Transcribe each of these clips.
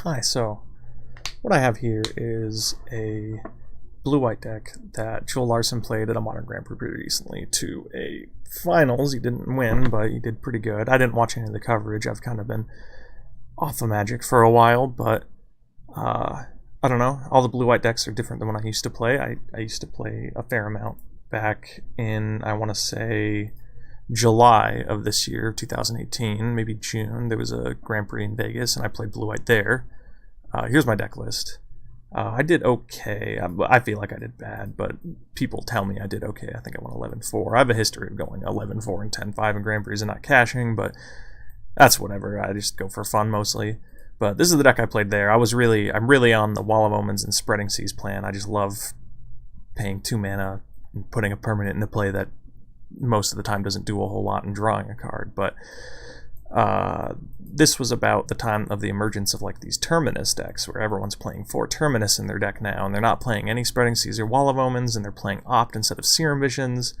Hi, so what I have here is a blue-white deck that Joel Larson played at a Modern Grand Prix pretty recently to a finals. He didn't win, but he did pretty good. I didn't watch any of the coverage. I've kind of been off of Magic for a while, but I don't know. All the blue-white decks are different than when I used to play. I used to play a fair amount back in, I want to say, July of this year, 2018, maybe June. There was a Grand Prix in Vegas, and I played blue-white there. Here's my deck list. I did okay. I feel like I did bad, but people tell me I did okay. I think I went 11-4. I have a history of going 11-4 and 10-5 in Grand Prix and not cashing, but that's whatever. I just go for fun mostly. But this is the deck I played there. I'm really on the Wall of Omens and Spreading Seas plan. I just love paying 2 mana and putting a permanent into play that most of the time doesn't do a whole lot and drawing a card. But this was about the time of the emergence of like these Terminus decks where everyone's playing 4 Terminus in their deck now, and they're not playing any Spreading Seas or Wall of Omens, and they're playing Opt instead of Serum Visions.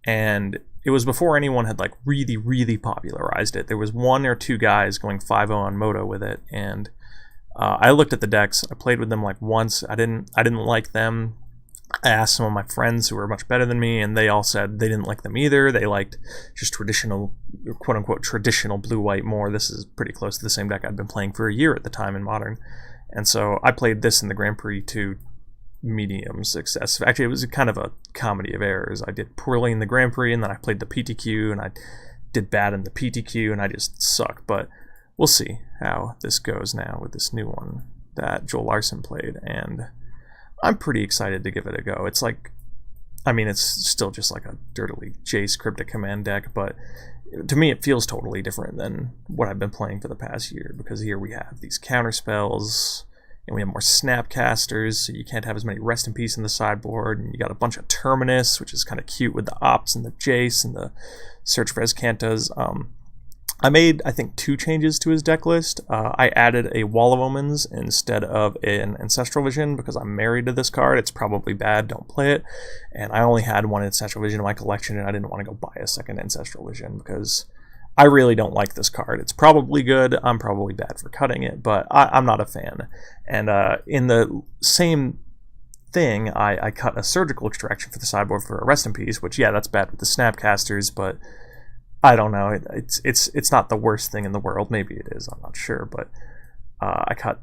And it was before anyone had like really popularized it. There was 1 or 2 guys going 5-0 on Moto with it, and I looked at the decks. I played with them like once. I didn't like them. I asked some of my friends who were much better than me, and they all said they didn't like them either. They liked just traditional, quote-unquote, traditional blue-white more. This is pretty close to the same deck I'd been playing for a year at the time in Modern. And so I played this in the Grand Prix to medium success. Actually, it was kind of a comedy of errors. I did poorly in the Grand Prix, and then I played the PTQ, and I did bad in the PTQ, and I just suck. But we'll see how this goes now with this new one that Joel Larson played, and I'm pretty excited to give it a go. It's like, I mean, it's still just like a dirtily Jace Cryptic Command deck, but to me it feels totally different than what I've been playing for the past year, because here we have these counter spells, and we have more Snapcasters, so you can't have as many Rest in Peace in the sideboard, and you got a bunch of Terminus, which is kind of cute with the Ops and the Jace and the Search for Escantas. I made, I think, 2 changes to his deck list. I added a Wall of Omens instead of an Ancestral Vision because I'm married to this card. It's probably bad, don't play it. And I only had 1 Ancestral Vision in my collection, and I didn't want to go buy a second Ancestral Vision because I really don't like this card. It's probably good. I'm probably bad for cutting it, but I'm not a fan. And in the same thing, I cut a Surgical Extraction for the sideboard for a Rest in Peace, which, yeah, that's bad with the Snapcasters, but I don't know. It's not the worst thing in the world. Maybe it is. I'm not sure. But I cut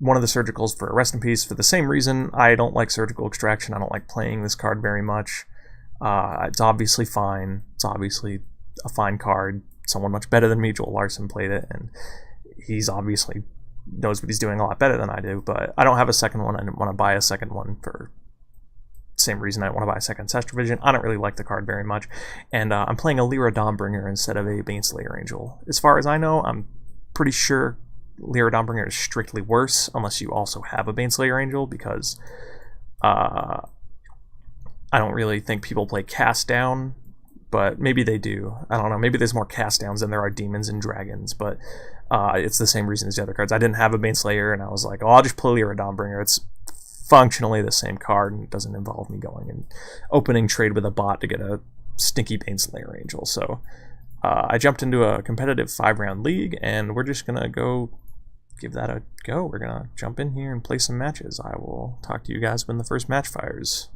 one of the Surgicals for a Rest in Peace for the same reason. I don't like Surgical Extraction. I don't like playing this card very much. It's obviously fine. It's obviously a fine card. Someone much better than me, Joel Larson, played it, and he's obviously knows what he's doing a lot better than I do. But I don't have a second one. I didn't want to buy a second one for same reason I want to buy a second Ancestral Vision. I don't really like the card very much, and I'm playing a Lyra Dawnbringer instead of a Baneslayer Angel. As far as I know, I'm pretty sure Lyra Dawnbringer is strictly worse unless you also have a Baneslayer Angel, because I don't really think people play Cast Down, but maybe they do. I don't know. Maybe there's more Cast Downs than there are Demons and Dragons, but it's the same reason as the other cards. I didn't have a Baneslayer, and I was like, oh, I'll just play Lyra Dawnbringer. It's functionally the same card, and it doesn't involve me going and opening trade with a bot to get a stinky Baneslayer Angel. So I jumped into a competitive 5-round league, and we're just gonna go give that a go. We're gonna jump in here and play some matches. I will talk to you guys when the first match fires.